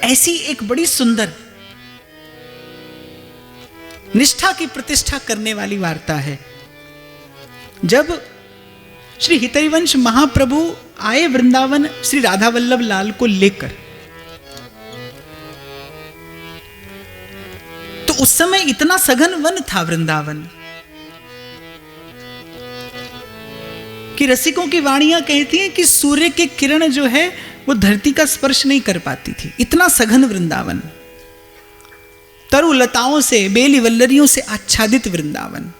ऐसी एक बड़ी सुंदर निष्ठा की प्रतिष्ठा करने वाली वार्ता है। जब श्री हितैवंश महाप्रभु आए वृंदावन श्री राधा वल्लभ लाल को लेकर, तो उस समय इतना सघन वन था वृंदावन कि रसिकों की वाणियां कहती हैं कि सूर्य के किरण जो है वो धरती का स्पर्श नहीं कर पाती थी। इतना सघन वृंदावन, तरु लताओं से, बेली वल्लरियों से आच्छादित वृंदावन,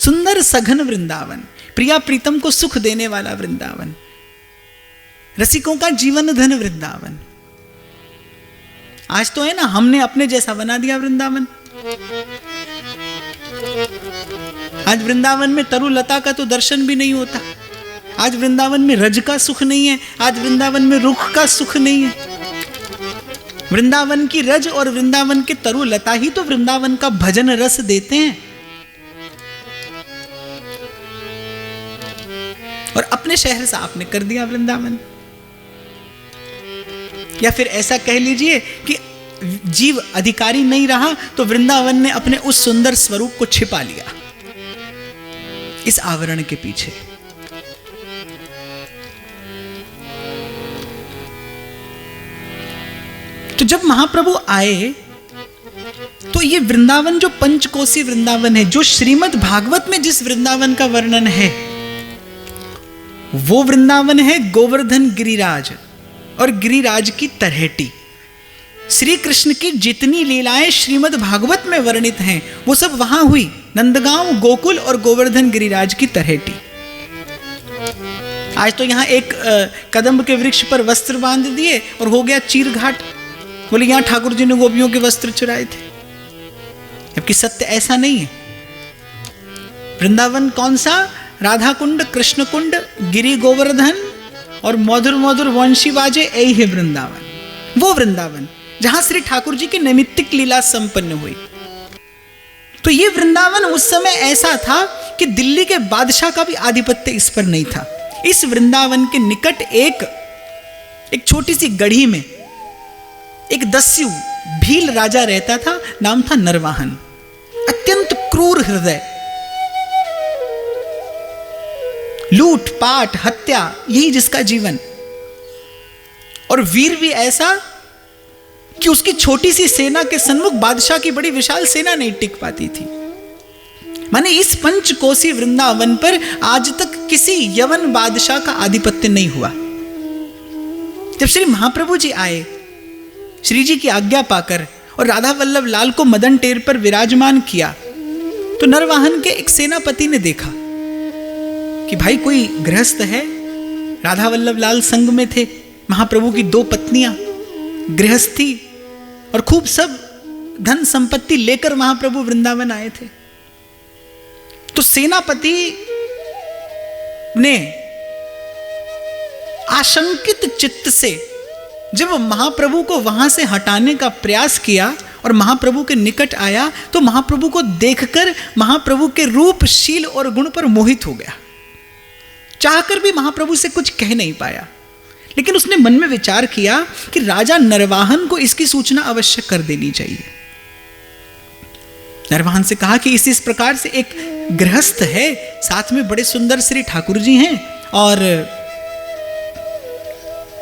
सुंदर सघन वृंदावन, प्रिया प्रीतम को सुख देने वाला वृंदावन, रसिकों का जीवन धन वृंदावन। आज तो है ना, हमने अपने जैसा बना दिया वृंदावन। आज वृंदावन में तरु लता का तो दर्शन भी नहीं होता। आज वृंदावन में रज का सुख नहीं है, आज वृंदावन में रुख का सुख नहीं है। वृंदावन की रज और वृंदावन के तरु लता ही तो वृंदावन का भजन रस देते हैं। और अपने शहर से आपने कर दिया वृंदावन। या फिर ऐसा कह लीजिए कि जीव अधिकारी नहीं रहा तो वृंदावन ने अपने उस सुंदर स्वरूप को छिपा लिया इस आवरण के पीछे। तो जब महाप्रभु आए तो ये वृंदावन जो पंचकोसी वृंदावन है, जो श्रीमद् भागवत में जिस वृंदावन का वर्णन है, वो वृंदावन है गोवर्धन गिरिराज और गिरिराज की तरहेटी। श्री कृष्ण की जितनी लीलाएं श्रीमद् भागवत में वर्णित हैं वो सब वहां हुई, नंदगांव, गोकुल और गोवर्धन गिरिराज की तरहेटी। आज तो यहां एक कदम्ब के वृक्ष पर वस्त्र बांध दिए और हो गया चीर घाट। बोले यहां ठाकुर जी ने गोपियों के वस्त्र चुराए थे, जबकि सत्य ऐसा नहीं है। वृंदावन कौन सा? राधा कुंड, कृष्ण कुंड, गिरी गोवर्धन और मधुर मधुर वंशी बाजे, यही है वृंदावन। वो वृंदावन जहां श्री ठाकुर जी की नैमित्तिक लीला संपन्न हुई। तो ये वृंदावन उस समय ऐसा था कि दिल्ली के बादशाह का भी आधिपत्य इस पर नहीं था। इस वृंदावन के निकट एक छोटी सी गढ़ी में एक दस्यु भील राजा रहता था, नाम था नरवाहन। अत्यंत क्रूर हृदय, लूट पाट हत्या, यही जिसका जीवन, और वीर भी ऐसा कि उसकी छोटी सी सेना के सन्मुख बादशाह की बड़ी विशाल सेना नहीं टिक पाती थी। माने इस पंचकोसी वृंदावन पर आज तक किसी यवन बादशाह का आधिपत्य नहीं हुआ। जब श्री महाप्रभु जी आए, श्री जी की आज्ञा पाकर और राधा वल्लभ लाल को मदन टेर पर विराजमान किया, तो नरवाहन के एक सेनापति ने देखा कि भाई कोई गृहस्थ है। राधा वल्लभ लाल संग में थे, महाप्रभु की 2 पत्नियां, गृहस्थी और खूब सब धन संपत्ति लेकर महाप्रभु वृंदावन आए थे। तो सेनापति ने आशंकित चित्त से जब महाप्रभु को वहां से हटाने का प्रयास किया और महाप्रभु के निकट आया, तो महाप्रभु को देखकर महाप्रभु के रूप, शील और गुण पर मोहित हो गया। चाहकर भी महाप्रभु से कुछ कह नहीं पाया, लेकिन उसने मन में विचार किया कि राजा नरवाहन को इसकी सूचना अवश्य कर देनी चाहिए। नरवाहन से कहा कि इस प्रकार से एक गृहस्थ है, साथ में बड़े सुंदर श्री ठाकुर जी हैं और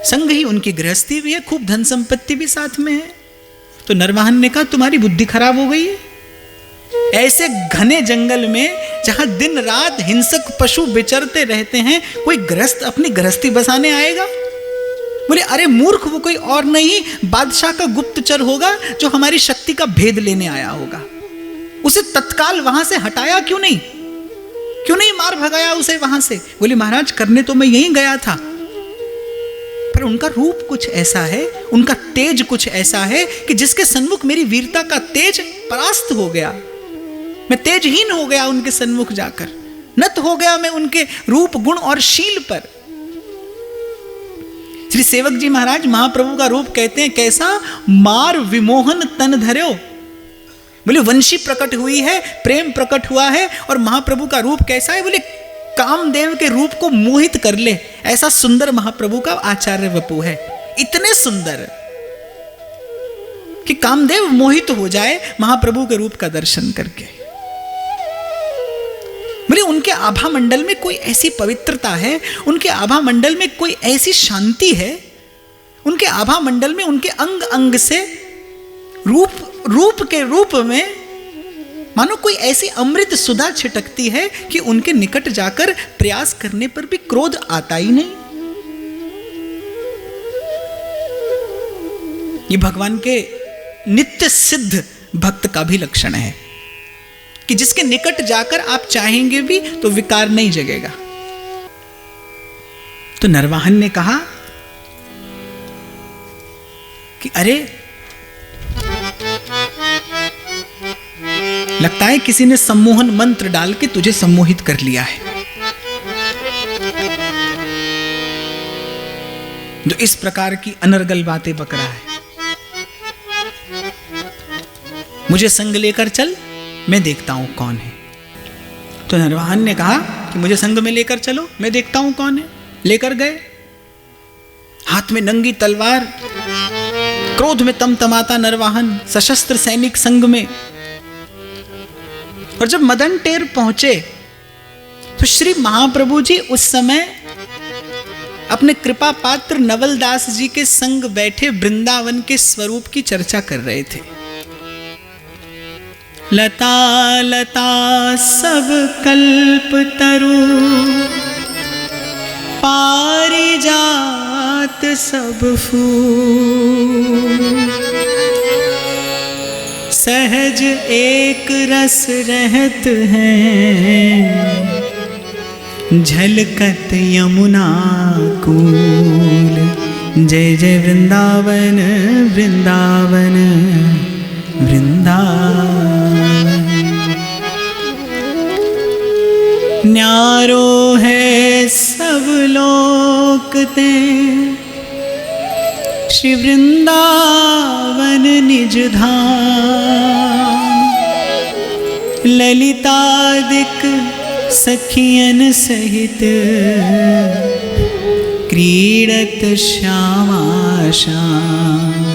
संग ही उनकी गृहस्थी भी है, खूब धन संपत्ति भी साथ में है। तो नरवाहन ने कहा तुम्हारी बुद्धि खराब हो गई है। ऐसे घने जंगल में जहां दिन रात हिंसक पशु विचरते रहते हैं, कोई गृहस्थ अपनी गृहस्थी बसाने आएगा? बोले अरे मूर्ख, वो कोई और नहीं, बादशाह का गुप्तचर होगा जो हमारी शक्ति का भेद लेने आया होगा। उसे तत्काल वहां से हटाया क्यों नहीं मार भगाया उसे वहां से? बोले महाराज करने तो मैं यहीं गया था, पर उनका रूप कुछ ऐसा है, उनका तेज कुछ ऐसा है कि जिसके सन्मुख मेरी वीरता का तेज परास्त हो गया। मैं तेजहीन हो गया उनके सन्मुख जाकर, नत हो गया मैं उनके रूप, गुण और शील पर। श्री सेवक जी महाराज महाप्रभु का रूप कहते हैं कैसा? मार विमोहन तन धर्यो। बोले वंशी प्रकट हुई है, प्रेम प्रकट हुआ है, और महाप्रभु का रूप कैसा है? बोले कामदेव के रूप को मोहित कर ले, ऐसा सुंदर महाप्रभु का आचार्य वपु है। इतने सुंदर कि कामदेव मोहित हो जाए महाप्रभु के रूप का दर्शन करके। बोले उनके आभा मंडल में कोई ऐसी पवित्रता है, उनके आभा मंडल में कोई ऐसी शांति है, उनके आभा मंडल में उनके अंग अंग से रूप के रूप में मानो कोई ऐसी अमृत सुधा छिटकती है कि उनके निकट जाकर प्रयास करने पर भी क्रोध आता ही नहीं। ये भगवान के नित्य सिद्ध भक्त का भी लक्षण है कि जिसके निकट जाकर आप चाहेंगे भी तो विकार नहीं जगेगा। तो नरवाहन ने कहा कि अरे लगता है किसी ने सम्मोहन मंत्र डाल के तुझे सम्मोहित कर लिया है, जो इस प्रकार की अनर्गल बातें बक रहा है। मुझे संग लेकर चल, मैं देखता हूं कौन है। तो नरवाहन ने कहा कि मुझे संग में लेकर चलो, मैं देखता हूं कौन है। लेकर गए, हाथ में नंगी तलवार, क्रोध में तमतमाता नरवाहन, सशस्त्र सैनिक संग में। और जब मदन टेर पहुंचे तो श्री महाप्रभु जी उस समय अपने कृपा पात्र नवलदास जी के संग बैठे वृंदावन के स्वरूप की चर्चा कर रहे थे। लता लता सब कल्प तरु, पारिजात सब फूल, सहज एक रस रहत हैं, झलकत यमुना कूल। जय जय वृंदावन वृंदावन वृंदावन। न्यारो है सब लोक ते, श्री वृंदावन निज धाम। ललितादिक सखियन सहित, क्रीडत श्यामा श्याम।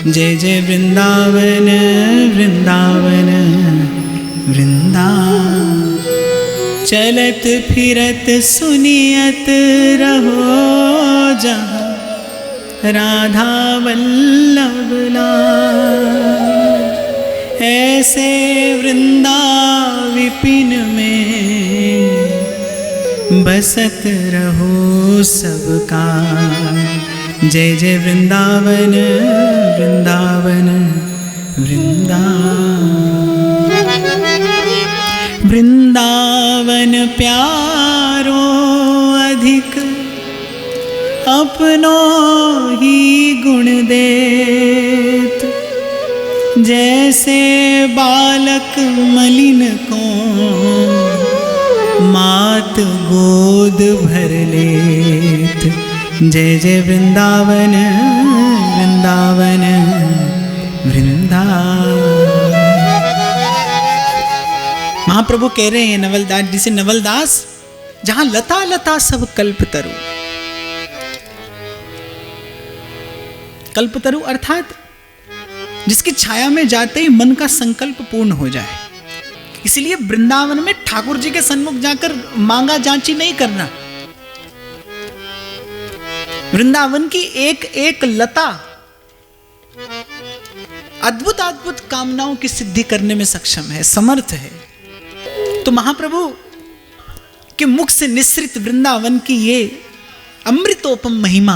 जय जय वृंदावन वृंदावन वृंदावन। चलत फिरत सुनियत रहो जहाँ, राधा वल्लभ लाल। ऐसे वृंदा विपिन में, बसत रहो सबका। जय जय वृंदावन वृंदावन वृंदावन। वृंदावन प्यारो अधिक, अपनो ही गुण देत। जैसे बालक मलिन को, मात गोद भर लेत। जय जय वृंदावन वृंदावन वृंदावन। महाप्रभु कह रहे हैं नवलदास जी से, नवलदास जहां लता लता सब कल्पतरु। कल्पतरु अर्थात जिसकी छाया में जाते ही मन का संकल्प पूर्ण हो जाए। इसलिए वृंदावन में ठाकुर जी के सन्मुख जाकर मांगा जांची नहीं करना। वृंदावन की एक एक लता अद्भुत अद्भुत कामनाओं की सिद्धि करने में सक्षम है, समर्थ है। तो महाप्रभु के मुख से निस्सृत वृंदावन की ये अमृतोपम महिमा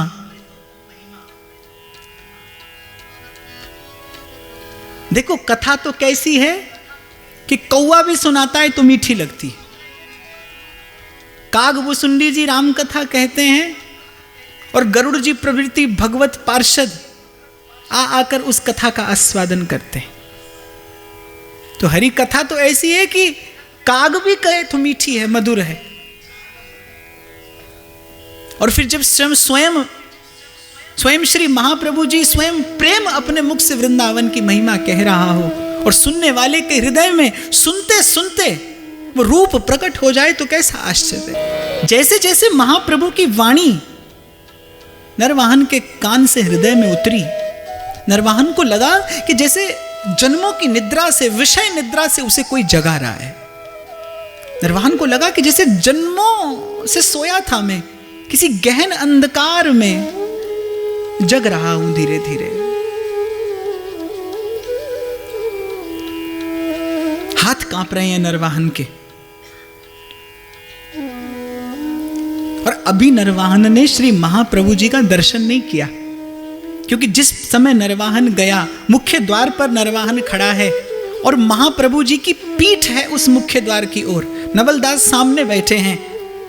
देखो। कथा तो कैसी है कि कौवा भी सुनाता है तो मीठी लगती। कागभूसुंडी जी राम कथा कहते हैं और गरुड़ जी प्रभृति भगवत पार्षद आकर उस कथा का आस्वादन करते हैं। तो हरि कथा तो ऐसी है कि काग भी कहे तो मीठी है, मधुर है। और फिर जब स्वयं श्री महाप्रभु जी स्वयं प्रेम अपने मुख से वृंदावन की महिमा कह रहा हो और सुनने वाले के हृदय में सुनते सुनते वो रूप प्रकट हो जाए तो कैसा आश्चर्य। जैसे जैसे महाप्रभु की वाणी नरवाहन के कान से हृदय में उतरी, नरवाहन को लगा कि जैसे जन्मों की निद्रा से, विषय निद्रा से उसे कोई जगा रहा है। नरवाहन को लगा कि जैसे जन्मों से सोया था मैं, किसी गहन अंधकार में जग रहा हूं धीरे धीरे। हाथ कांप रहे हैं नरवाहन के। और अभी नरवाहन ने श्री महाप्रभु जी का दर्शन नहीं किया, क्योंकि जिस समय नरवाहन गया, मुख्य द्वार पर नरवाहन खड़ा है और महाप्रभु जी की पीठ है उस मुख्य द्वार की ओर। नवलदास सामने बैठे हैं।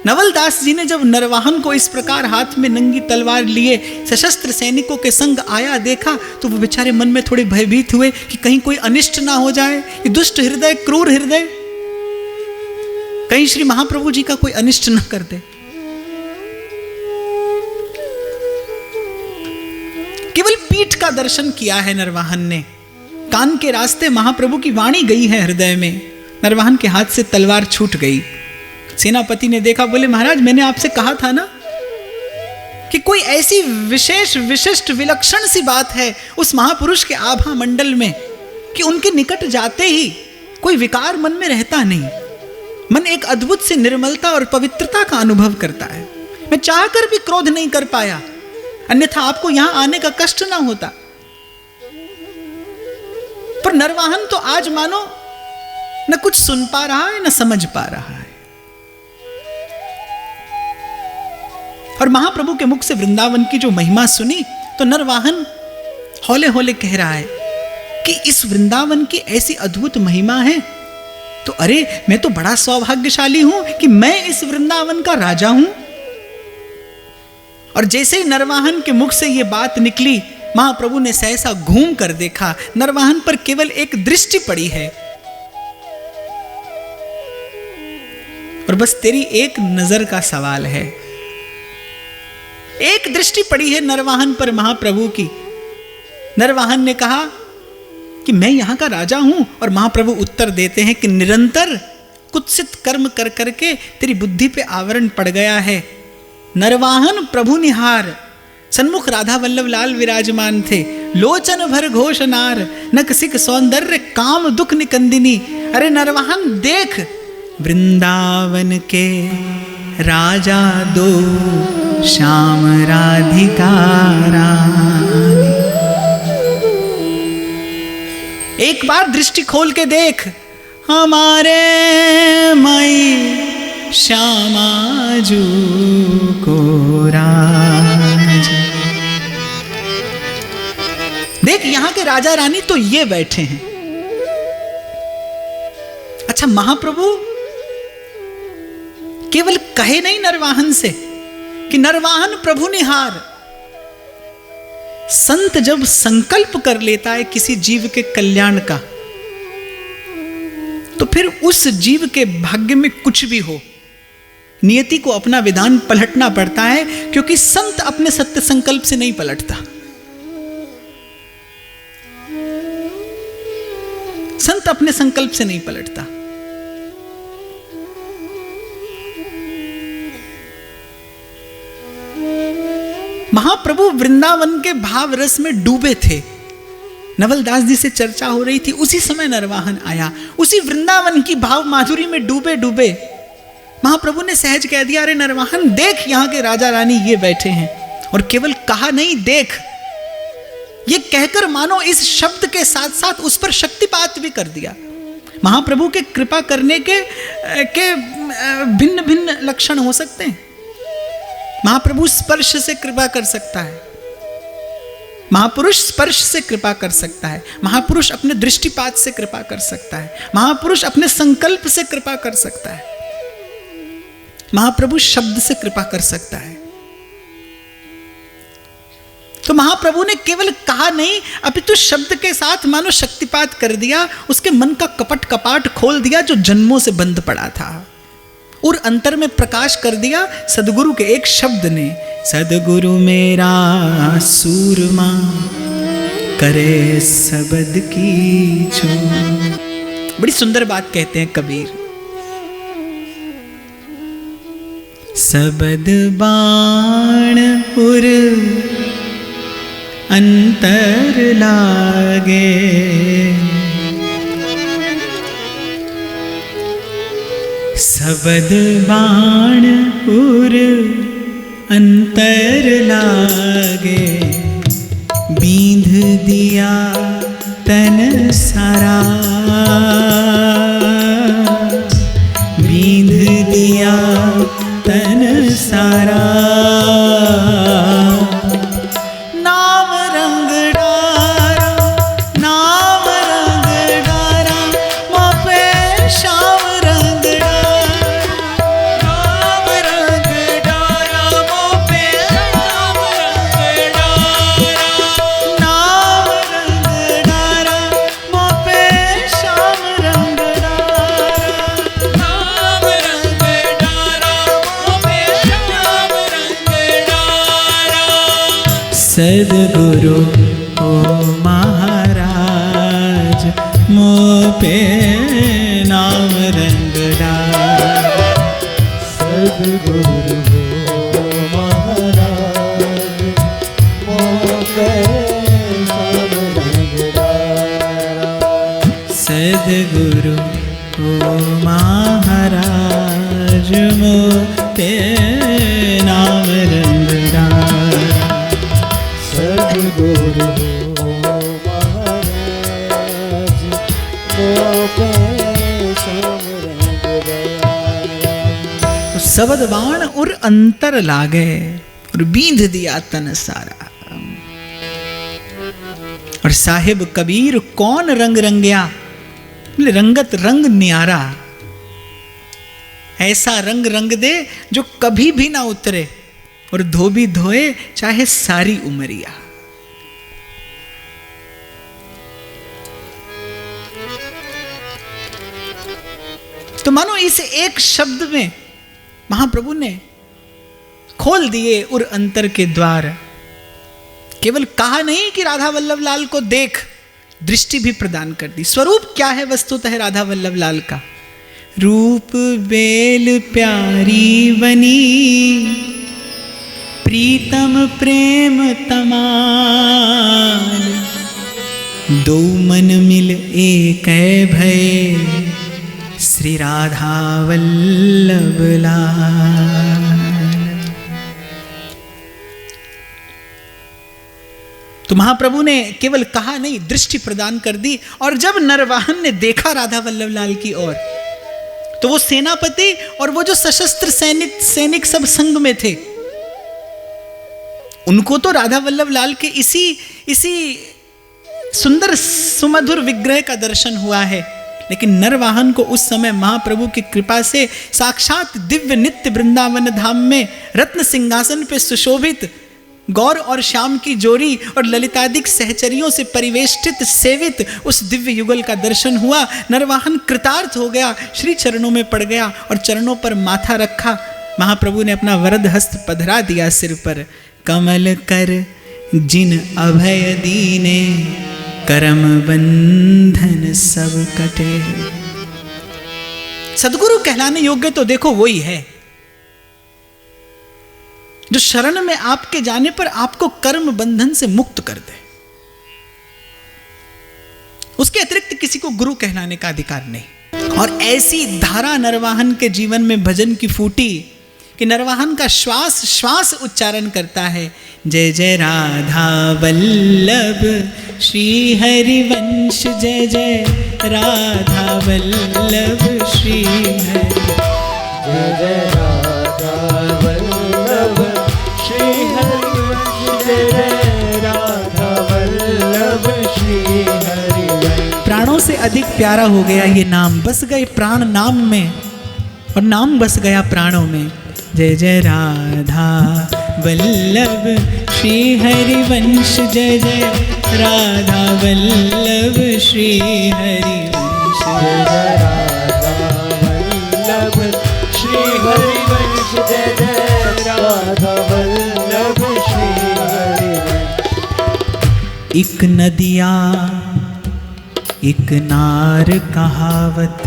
नवलदास जी ने जब नरवाहन को इस प्रकार हाथ में नंगी तलवार लिए सशस्त्र सैनिकों के संग आया देखा, तो वो बेचारे मन में थोड़े भयभीत हुए कि कहीं कोई अनिष्ट ना हो जाए। ये दुष्ट हृदय, क्रूर हृदय, कहीं श्री महाप्रभु जी का कोई अनिष्ट न कर दे। केवल पीठ का दर्शन किया है नरवाहन ने। कान के रास्ते महाप्रभु की वाणी गई है हृदय में। नरवाहन के हाथ से तलवार छूट गई। सेनापति ने देखा, बोले महाराज मैंने आपसे कहा था ना कि कोई ऐसी विशेष, विशिष्ट, विलक्षण सी बात है उस महापुरुष के आभा मंडल में कि उनके निकट जाते ही कोई विकार मन में रहता नहीं। मन एक अद्भुत सी निर्मलता और पवित्रता का अनुभव करता है। मैं चाहकर भी क्रोध नहीं कर पाया, अन्यथा आपको यहां आने का कष्ट ना होता। पर नरवाहन तो आज मानो न कुछ सुन पा रहा है न समझ पा रहा है। और महाप्रभु के मुख से वृंदावन की जो महिमा सुनी तो नरवाहन हौले हौले कह रहा है कि इस वृंदावन की ऐसी अद्भुत महिमा है तो अरे मैं तो बड़ा सौभाग्यशाली हूं कि मैं इस वृंदावन का राजा हूं। और जैसे ही नरवाहन के मुख से यह बात निकली, महाप्रभु ने सहसा घूम कर देखा। नरवाहन पर केवल एक दृष्टि पड़ी है और बस तेरी एक नजर का सवाल है। एक दृष्टि पड़ी है नरवाहन पर महाप्रभु की। नरवाहन ने कहा कि मैं यहां का राजा हूं, और महाप्रभु उत्तर देते हैं कि निरंतर कुत्सित कर्म कर करके तेरी बुद्धि पे आवरण पड़ गया है। नरवाहन प्रभु निहार, सन्मुख राधा वल्लभ लाल विराजमान थे। लोचन भर घोष नार, नक सिक सौंदर्य काम दुख निकंदिनी। अरे नरवाहन देख, वृंदावन के राजा दो श्याम राधिका रानी। एक बार दृष्टि खोल के देख, हमारे माई श्यामाजू को राज। देख यहां के राजा रानी तो ये बैठे हैं। अच्छा, महाप्रभु केवल कहे नहीं नरवाहन से कि नरवाहन प्रभु निहार। संत जब संकल्प कर लेता है किसी जीव के कल्याण का, तो फिर उस जीव के भाग्य में कुछ भी हो, नियति को अपना विधान पलटना पड़ता है, क्योंकि संत अपने सत्य संकल्प से नहीं पलटता। संत अपने संकल्प से नहीं पलटता। महाप्रभु वृंदावन के भाव रस में डूबे थे। नवलदास जी से चर्चा हो रही थी, उसी समय नरवाहन आया। उसी वृंदावन की भाव माधुरी में डूबे डूबे महाप्रभु ने सहज कह दिया, अरे नरवाहन देख, यहां के राजा रानी ये बैठे हैं। और केवल कहा नहीं, देख, ये कहकर मानो इस शब्द के साथ साथ उस पर शक्तिपात भी कर दिया। महाप्रभु के कृपा करने के भिन्न भिन्न लक्षण हो सकते हैं। महाप्रभु स्पर्श से कृपा कर सकता है, महापुरुष स्पर्श से कृपा कर सकता है, महापुरुष अपने दृष्टिपात से कृपा कर सकता है, महापुरुष अपने संकल्प से कृपा कर सकता है, महाप्रभु शब्द से कृपा कर सकता है। तो महाप्रभु ने केवल कहा नहीं, अपितु शब्द के साथ मानो शक्तिपात कर दिया। उसके मन का कपट कपाट खोल दिया जो जन्मों से बंद पड़ा था, और अंतर में प्रकाश कर दिया सदगुरु के एक शब्द ने। सदगुरु मेरा सूरमा करे सबद की छो। बड़ी सुंदर बात कहते हैं कबीर। सबद बाण उर अंतर लागे। सबद बाण उर अंतर लागे, बींध दिया तन सारा, बींध दिया तन सारा। नाम रंग डारा, नाम रंग डारा, मोपे श्याम रंग डारा, नाम रंग डारा, मोपे श्याम रंग डारा, नाम रंग डारा, मोपे श्याम रंग डारा, नाम रंग डारा, मोपे श्याम रंग डारा। सद्गुरु ओ महाराज, मोपे नाम रंग डारा। सद्गुरु हो महाराज, मोपे नाम रंग डारा। सद्गुरु ओ महाराज, मोपे नाम रंग डारा। सद्गुरु हो महाराज, मोपे नाम रंग डारा। सबद बाण उर अंतर लागे, और बींध दिया तन सारा। और साहिब कबीर कौन रंग रंगया, रंगत रंग न्यारा। ऐसा रंग रंग दे जो कभी भी ना उतरे, और धोबी धोए चाहे सारी उमरिया। तो मानो इस एक शब्द में महाप्रभु ने खोल दिए उर अंतर के द्वार। केवल कहा नहीं कि राधा वल्लभ लाल को देख, दृष्टि भी प्रदान कर दी। स्वरूप क्या है वस्तुतः राधा वल्लभ लाल का? रूप बेल प्यारी बनी, प्रीतम प्रेम तमाल, दो मन मिल एक भय, श्री राधा वल्लभ लाल। तो महाप्रभु ने केवल कहा नहीं, दृष्टि प्रदान कर दी। और जब नरवाहन ने देखा राधा वल्लभ लाल की ओर, तो वो सेनापति और वो जो सशस्त्र सैनिक सब संग में थे, उनको तो राधा वल्लभ लाल के इसी सुंदर सुमधुर विग्रह का दर्शन हुआ है। लेकिन नरवाहन को उस समय महाप्रभु की कृपा से साक्षात दिव्य नित्य वृंदावन धाम में रत्न सिंहासन पे सुशोभित गौर और श्याम की जोड़ी और ललितादिक सहचरियों से परिवेष्टित सेवित उस दिव्य युगल का दर्शन हुआ। नरवाहन कृतार्थ हो गया, श्री चरणों में पड़ गया और चरणों पर माथा रखा। महाप्रभु ने अपना वरद हस्त पधरा दिया सिर पर। कमल कर जिन अभय दीने, करम बंधन सब कटे। सद्गुरु कहलाने योग्य तो देखो वही है जो शरण में आपके जाने पर आपको कर्म बंधन से मुक्त कर दे। उसके अतिरिक्त किसी को गुरु कहलाने का अधिकार नहीं। और ऐसी धारा नरवाहन के जीवन में भजन की फूटी कि नरवाहन का श्वास श्वास उच्चारण करता है, जय जय राधा वल्लभ श्री हरिवंश, जय जय राधा वल्लभ श्री हरि, जय जय राधा वल्लभ श्री हरिवंश, जय जय राधा वल्लभ श्री हरिवंश। प्राणों से अधिक प्यारा हो गया ये नाम, बस गए प्राण नाम में और नाम बस गया प्राणों में। जय जय राधा वल्लभ श्री हरिवंश, जय जय राधा वल्लभ श्री हरिवंश, जय जय राधा वल्लभ श्री हरिवंश, जय जय राधा वल्लभ श्री हरिवंश। एक नदिया एक नार कहावत,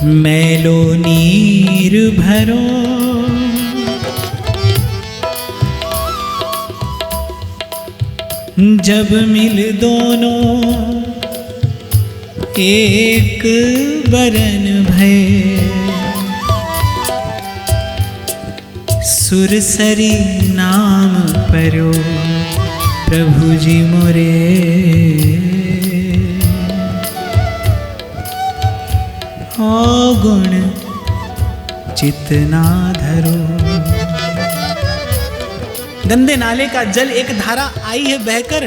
मैलो नीर भरो, जब मिल दोनों एक बरन भय, सुरसरी नाम परो प्रभु जी मोरे, हो गुण चितना धरो। गंदे नाले का जल एक धारा आई है बहकर,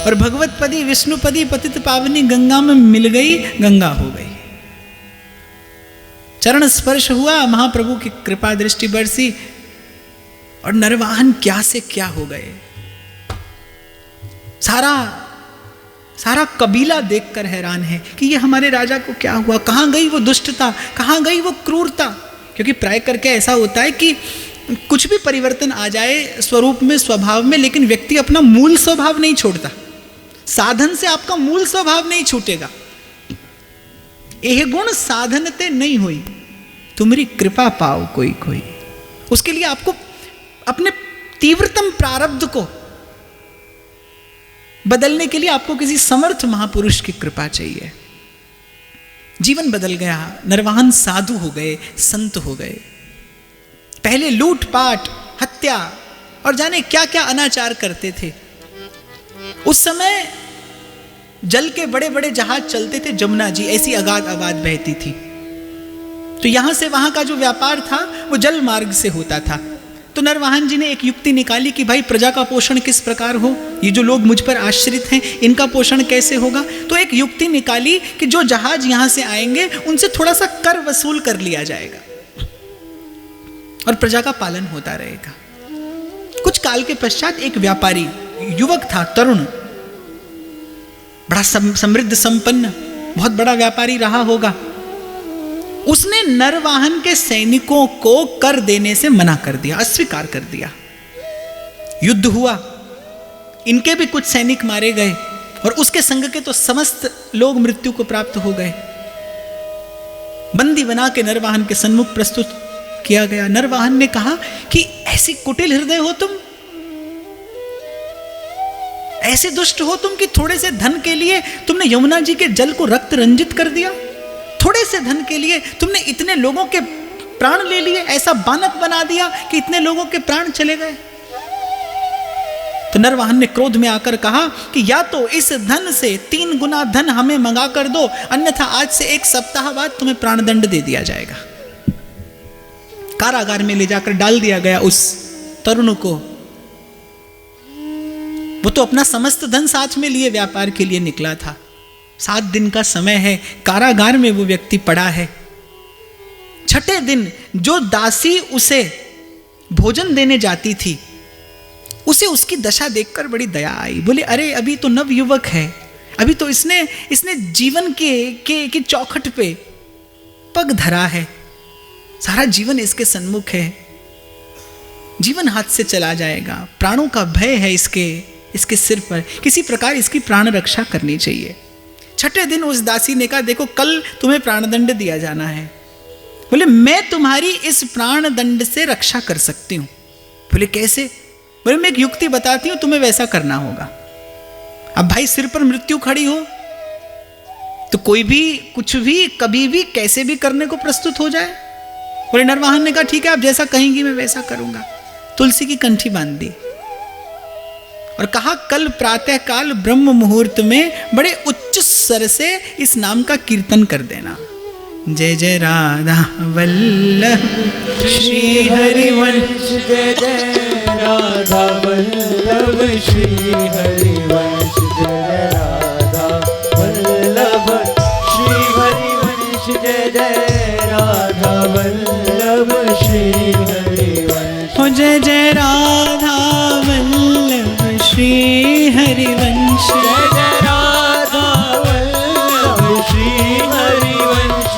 और भगवतपदी विष्णुपदी पतित पावनी गंगा में मिल गई, गंगा हो गई। चरण स्पर्श हुआ, महाप्रभु की कृपा दृष्टि बरसी, और नरवाहन क्या से क्या हो गए। सारा कबीला देखकर हैरान है कि ये हमारे राजा को क्या हुआ, कहाँ गई वो दुष्टता, कहाँ गई वो क्रूरता। क्योंकि प्राय करके ऐसा होता है कि कुछ भी परिवर्तन आ जाए स्वरूप में, स्वभाव में, लेकिन व्यक्ति अपना मूल स्वभाव नहीं छोड़ता। साधन से आपका मूल स्वभाव नहीं छूटेगा। यह गुण साधनते नहीं हुई, तुम्हारी कृपा पाओ कोई कोई। उसके लिए आपको अपने तीव्रतम प्रारब्ध को बदलने के लिए आपको किसी समर्थ महापुरुष की कृपा चाहिए। जीवन बदल गया, नरवाहन साधु हो गए, संत हो गए। पहले लूटपाट, हत्या और जाने क्या क्या अनाचार करते थे। उस समय जल के बड़े बड़े जहाज चलते थे, जमुना जी ऐसी अगाध आबाद बहती थी, तो यहां से वहां का जो व्यापार था वो जल मार्ग से होता था। तो नरवाहन जी ने एक युक्ति निकाली कि भाई प्रजा का पोषण किस प्रकार हो, ये जो लोग मुझ पर आश्रित हैं इनका पोषण कैसे होगा। तो एक युक्ति निकाली कि जो जहाज यहां से आएंगे उनसे थोड़ा सा कर वसूल कर लिया जाएगा और प्रजा का पालन होता रहेगा। कुछ काल के पश्चात एक व्यापारी युवक था, तरुण, बड़ा समृद्ध संपन्न, बहुत बड़ा व्यापारी रहा होगा। उसने नरवाहन के सैनिकों को कर देने से मना कर दिया, अस्वीकार कर दिया। युद्ध हुआ, इनके भी कुछ सैनिक मारे गए और उसके संग के तो समस्त लोग मृत्यु को प्राप्त हो गए। बंदी बना के नरवाहन के सन्मुख प्रस्तुत किया गया। नरवाहन ने कहा कि ऐसी कुटिल हृदय हो तुम, ऐसे दुष्ट हो तुम कि थोड़े से धन के लिए तुमने यमुना जी के जल को रक्त रंजित कर दिया। थोड़े से धन के लिए तुमने इतने लोगों के प्राण ले लिए, ऐसा बानक बना दिया कि इतने लोगों के प्राण चले गए। तो नरवाहन ने क्रोध में आकर कहा कि या तो इस धन से 3 गुना धन हमें मंगा कर दो, अन्यथा आज से 1 सप्ताह बाद तुम्हें प्राणदंड दे दिया जाएगा। कारागार में ले जाकर डाल दिया गया उस तरुण को। वो तो अपना समस्त धन साथ में लिए व्यापार के लिए निकला था। 7 दिन का समय है, कारागार में वो व्यक्ति पड़ा है। छठे दिन जो दासी उसे भोजन देने जाती थी, उसे उसकी दशा देखकर बड़ी दया आई। बोले अरे अभी तो नव युवक है, अभी तो इसने जीवन के चौखट पे पग धरा है, सारा जीवन इसके सन्मुख है, जीवन हाथ से चला जाएगा, प्राणों का भय है इसके सिर पर, किसी प्रकार इसकी प्राण रक्षा करनी चाहिए। छठे दिन उस दासी ने कहा देखो कल तुम्हें प्राणदंड दिया जाना है। बोले मैं तुम्हारी इस प्राणदंड से रक्षा कर सकती हूं। बोले कैसे? बोले मैं एक युक्ति बताती हूं, तुम्हें वैसा करना होगा। अब भाई सिर पर मृत्यु खड़ी हो तो कोई भी कुछ भी कभी भी कैसे भी करने को प्रस्तुत हो जाए। बोले नरवाहन ने कहा ठीक है आप जैसा कहेंगी मैं वैसा करूंगा। तुलसी की कंठी बांध दी और कहा कल प्रातः काल ब्रह्म मुहूर्त में बड़े उच्च स्वर से इस नाम का कीर्तन कर देना। जय जय राधा वल्लभ श्री हरिवंश, जय जय राधा वल्लभ श्री हरिवंश, जय राधा वल्लभ श्री हरिवंश, जय जय राधा वल्लभ श्री हरिवंश। हो जय जय राधा वल्लभ श्री हरिवंश, जय जय राधा वल्लभ श्री हरिवंश।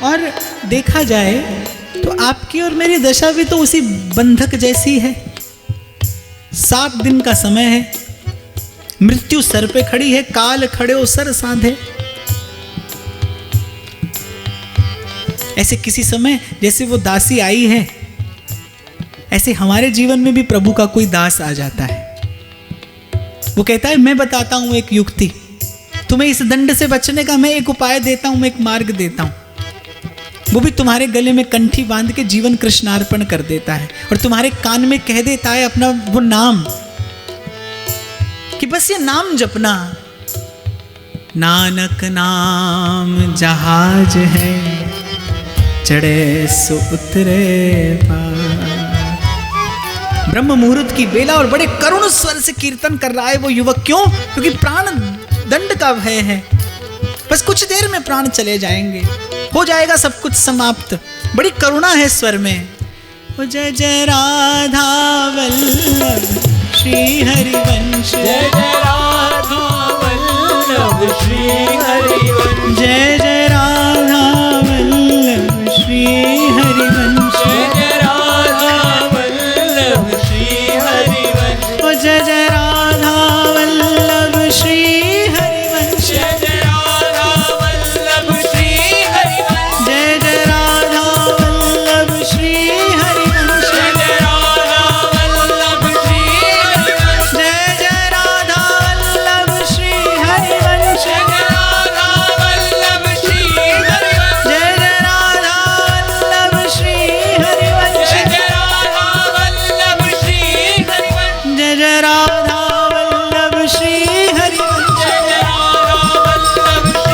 और देखा जाए तो आपकी और मेरी दशा भी तो उसी बंधक जैसी है। 7 दिन का समय है, मृत्यु सर पे खड़ी है, काल खड़े हो सर साधे। ऐसे किसी समय जैसे वो दासी आई है, ऐसे हमारे जीवन में भी प्रभु का कोई दास आ जाता है। वो कहता है मैं बताता हूं एक युक्ति, तुम्हें इस दंड से बचने का मैं एक उपाय देता हूं, मैं एक मार्ग देता हूं। वो भी तुम्हारे गले में कंठी बांध के जीवन कृष्णार्पण कर देता है और तुम्हारे कान में कह देता है अपना वो नाम, कि बस ये नाम जपना। नानक नाम जहाज है, चढ़े सो उतरे पार। ब्रह्म मुहूर्त की बेला और बड़े करुण स्वर से कीर्तन कर रहा है वो युवक। क्यों? क्योंकि प्राण दंड का भय है, बस कुछ देर में प्राण चले जाएंगे, हो जाएगा सब कुछ समाप्त। बड़ी करुणा है स्वर में। ओ जय जय राधा वल्लभ श्री हरिवंश, जय जय राधा वल्लभ श्री हरिवंश, जय जय राधा वल्लभ श्री हरिवंश, जय जय राधा वल्लभ श्री हरिवंश, ओ जय जय राधा वल्लभ श्री हरिवंश, जय जय राधा वल्लभ श्री हरिवंश, जय जय राधा वल्लभ श्री हरिवंश, जय जय राधा वल्लभ श्री हरिवंश, जय जय राधा वल्लभ श्री हरिवंश, जय जय राधा वल्लभ श्री हरिवंश, जय जय राधा वल्लभ श्री हरिवंश, जय जय राधा वल्लभ श्री हरिवंश, जय जय राधा वल्लभ श्री हरिवंश, जय जय राधा वल्लभ श्री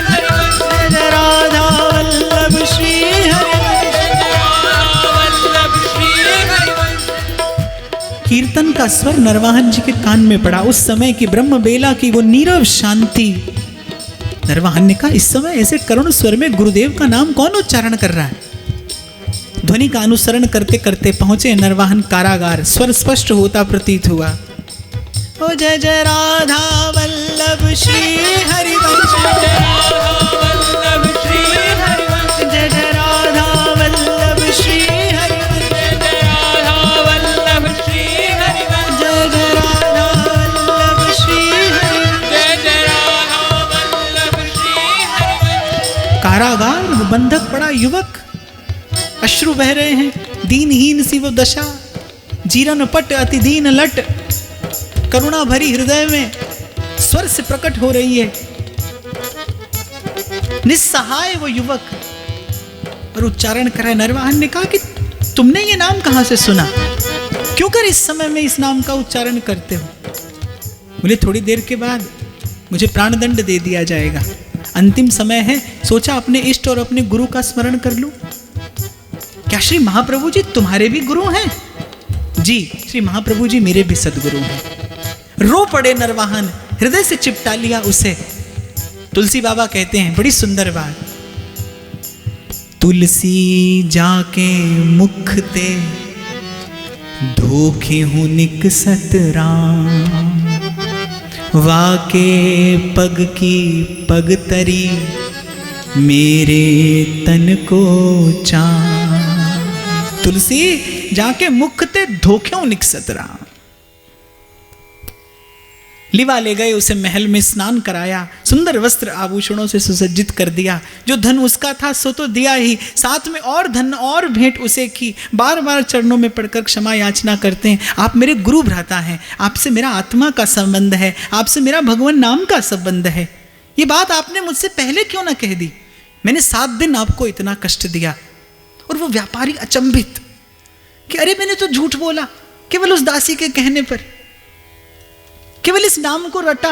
हरिवंश, जय जय राधा वल्लभ श्री हरिवंश। जय जय राधा वल्लभ श्री हरिवंश। कीर्तन का स्वर नरवाहन जी के कान में पड़ा। उस समय की ब्रह्म बेला की वो नीरव शांति। नरवाहन ने कहा, इस समय ऐसे करुण स्वर में गुरुदेव का नाम कौन उच्चारण कर रहा है? ध्वनि का अनुसरण करते करते पहुंचे नरवाहन कारागार। स्वर स्पष्ट होता प्रतीत हुआ। ओ जय जय राधा वल्लभ श्री हरिवंश, जय राधा वल्लभ श्री हरिवंश, जय जय राधा वल्लभ श्री हरिवंश, जय जय राधा वल्लभ श्री हरिवंश, जय जय राधा वल्लभ श्री हरिवंश। जय जय राधा वल्लभ श्री हरिवंश। कारागार वो बंधक पड़ा युवक, अश्रु बह रहे हैं, दीनहीन सी वो दशा, जीरन पट अति दीन लट, करुणा भरी हृदय में स्वर से प्रकट हो रही है। निस्सहाय वो युवक और उच्चारण कर रहा है। नरवाहन ने कहा कि तुमने ये नाम कहां से सुना? क्यों कर इस समय में इस नाम का उच्चारण करते हो? बोले थोड़ी देर के बाद मुझे प्राणदंड दे दिया जाएगा, अंतिम समय है, सोचा अपने इष्ट और अपने गुरु का स्मरण कर लूं। क्या श्री महाप्रभु जी तुम्हारे भी गुरु हैं? जी, श्री महाप्रभु जी मेरे भी सदगुरु हैं। रो पड़े नरवाहन, हृदय से चिपटा लिया उसे। तुलसी बाबा कहते हैं बड़ी सुंदर बात, तुलसी जाके मुख ते धोखे हूं निकसत राम, वाके पग की पग तरी मेरे तन को चां। तुलसी जाके मुख ते धोखे हूं निकसत राम। लिवा ले गए, उसे महल में स्नान कराया, सुंदर वस्त्र आभूषणों से सुसज्जित कर दिया। जो धन उसका था सो तो दिया ही, साथ में और धन और भेंट उसे की। बार बार चरणों में पड़कर क्षमा याचना करते हैं, आप मेरे गुरु भ्राता हैं, आपसे मेरा आत्मा का संबंध है, आपसे मेरा भगवान नाम का संबंध है। ये बात आपने मुझसे पहले क्यों ना कह दी? मैंने 7 दिन आपको इतना कष्ट दिया। और वो व्यापारी अचंभित कि अरे मैंने तो झूठ बोला, केवल उस दासी के कहने पर, केवल इस नाम को रटा।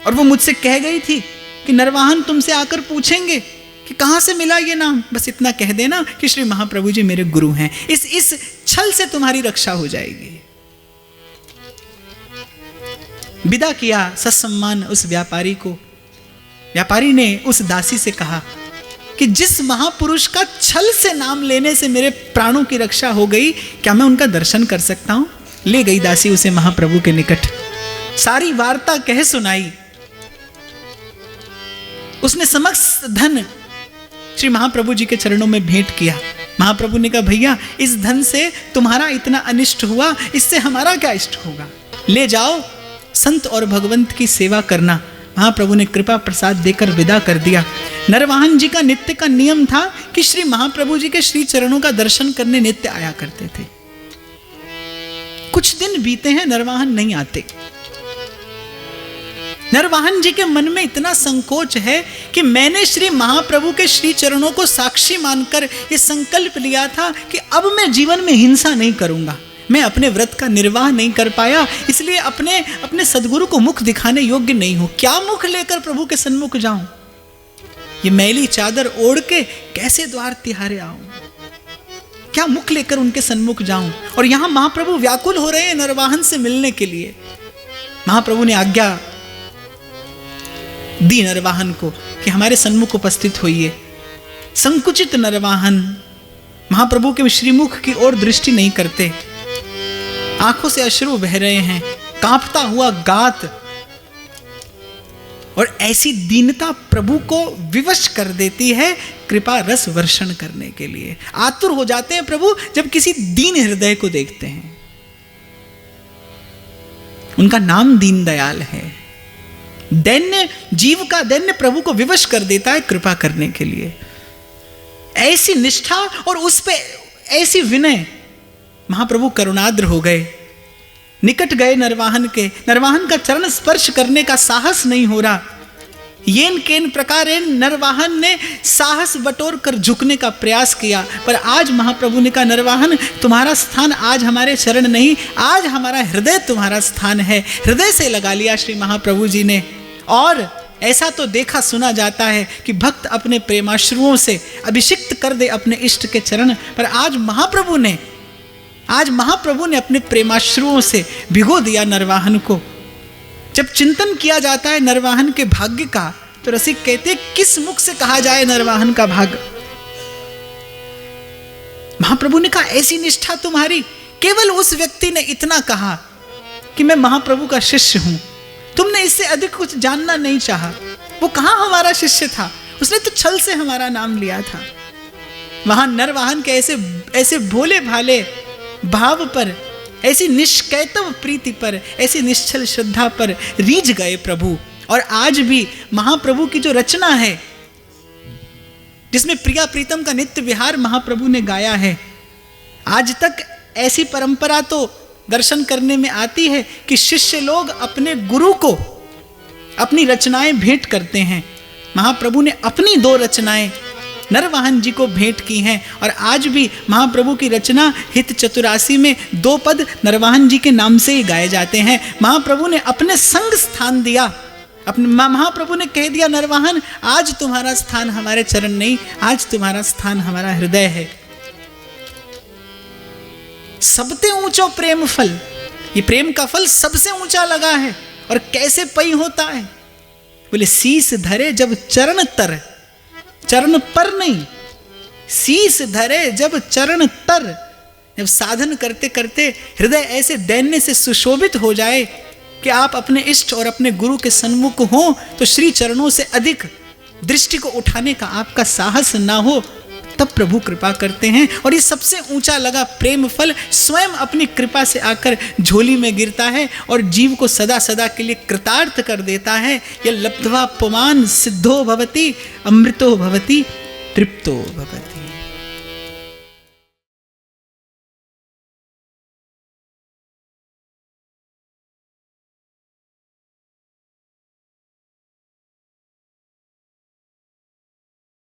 और वो मुझसे कह गई थी कि नरवाहन तुमसे आकर पूछेंगे कि कहां से मिला ये नाम, बस इतना कह देना कि श्री महाप्रभु जी मेरे गुरु हैं। इस छल से तुम्हारी रक्षा हो जाएगी। विदा किया ससम्मान उस व्यापारी को। व्यापारी ने उस दासी से कहा कि जिस महापुरुष का छल से नाम लेने से मेरे प्राणों की रक्षा हो गई, क्या मैं उनका दर्शन कर सकता हूं? ले गई दासी उसे महाप्रभु के निकट, सारी वार्ता कह सुनाई। उसने समस्त धन श्री महाप्रभु जी के चरणों में भेंट किया। महाप्रभु ने कहा, भैया इस धन से तुम्हारा इतना अनिष्ट हुआ, इससे हमारा क्या इष्ट होगा? ले जाओ, संत और भगवंत की सेवा करना। महाप्रभु ने कृपा प्रसाद देकर विदा कर दिया। नरवाहन जी का नित्य का नियम था कि श्री महाप्रभु जी के श्री चरणों का दर्शन करने नित्य आया करते थे। कुछ दिन बीते हैं, नरवाहन नहीं आते। नरवाहन जी के मन में इतना संकोच है कि मैंने श्री महाप्रभु के श्री चरणों को साक्षी मानकर ये संकल्प लिया था कि अब मैं जीवन में हिंसा नहीं करूंगा। मैं अपने व्रत का निर्वाह नहीं कर पाया, इसलिए अपने सदगुरु को मुख दिखाने योग्य नहीं हूं। क्या मुख लेकर प्रभु के सन्मुख जाऊं? ये मैली चादर ओढ़ के कैसे द्वार तिहारे आऊं? क्या मुख लेकर उनके सन्मुख जाऊं? और यहां महाप्रभु व्याकुल हो रहे हैं नरवाहन से मिलने के लिए। महाप्रभु ने आज्ञा दी नरवाहन को कि हमारे सन्मुख उपस्थित होइए। संकुचित नरवाहन महाप्रभु के श्रीमुख की ओर दृष्टि नहीं करते, आंखों से अश्रु बह रहे हैं, कांपता हुआ गात, और ऐसी दीनता प्रभु को विवश कर देती है कृपा रस वर्षण करने के लिए। आतुर हो जाते हैं प्रभु जब किसी दीन हृदय को देखते हैं। उनका नाम दीन दयाल है। दैन्य जीव का दैन्य प्रभु को विवश कर देता है कृपा करने के लिए। ऐसी निष्ठा और उस पे ऐसी विनय, महाप्रभु करुणाद्र हो गए, निकट गए नरवाहन के। नरवाहन का चरण स्पर्श करने का साहस नहीं हो रहा। येन केन प्रकारेण नरवाहन ने साहस बटोर कर झुकने का प्रयास किया, पर आज महाप्रभु ने कहा नरवाहन तुम्हारा स्थान आज हमारे चरण नहीं, आज हमारा हृदय तुम्हारा स्थान है। हृदय से लगा लिया श्री महाप्रभु जी ने। और ऐसा तो देखा सुना जाता है कि भक्त अपने प्रेमाश्रुओं से अभिषिक्त कर दे अपने इष्ट के चरण, पर आज महाप्रभु ने अपने प्रेमाश्रुओं से भिगो दिया नरवाहन को। जब चिंतन किया जाता है नरवाहन के भाग्य का, तो रसिक कहते किस मुख से कहा जाए नरवाहन का भाग्य। महाप्रभु ने कहा ऐसी निष्ठा तुम्हारी। केवल उस व्यक्ति ने इतना कहा कि मैं महाप्रभु का शिष्य हूं, तुमने इससे अधिक कुछ जानना नहीं चाहा। वो कहां हमारा शिष्य था, उसने तो छल से हमारा नाम लिया था। वहां नरवाहन के ऐसे भोले भाले भाव पर, ऐसी निष्कैतव प्रीति पर, ऐसी निश्चल श्रद्धा पर रीझ गए प्रभु। और आज भी महाप्रभु की जो रचना है, जिसमें प्रिया प्रीतम का नित्य विहार महाप्रभु ने गाया है, आज तक ऐसी परंपरा तो दर्शन करने में आती है कि शिष्य लोग अपने गुरु को अपनी रचनाएं भेंट करते हैं। महाप्रभु ने अपनी 2 रचनाएं नरवाहन जी को भेंट की हैं, और आज भी महाप्रभु की रचना हित चतुरासी में 2 पद नरवाहन जी के नाम से ही गाए जाते हैं। महाप्रभु ने अपने संग स्थान दिया। महाप्रभु ने कह दिया नरवाहन आज तुम्हारा स्थान हमारे चरण नहीं, आज तुम्हारा स्थान हमारा हृदय है। सबसे ऊंचो प्रेम फल, ये प्रेम का फल सबसे ऊंचा लगा है। और कैसे पई होता है? बोले शीस धरे जब चरण तर, चरण पर नहीं, शीस धरे जब चरण तर। जब साधन करते करते हृदय ऐसे दैन्य से सुशोभित हो जाए कि आप अपने इष्ट और अपने गुरु के सन्मुख हो, तो श्री चरणों से अधिक दृष्टि को उठाने का आपका साहस ना हो, तब प्रभु कृपा करते हैं। और ये सबसे ऊंचा लगा प्रेम फल स्वयं अपनी कृपा से आकर झोली में गिरता है और जीव को सदा सदा के लिए कृतार्थ कर देता है। ये लब्ध्वा पुमान सिद्धो भवति, अमृतो भवति, तृप्तो भवति।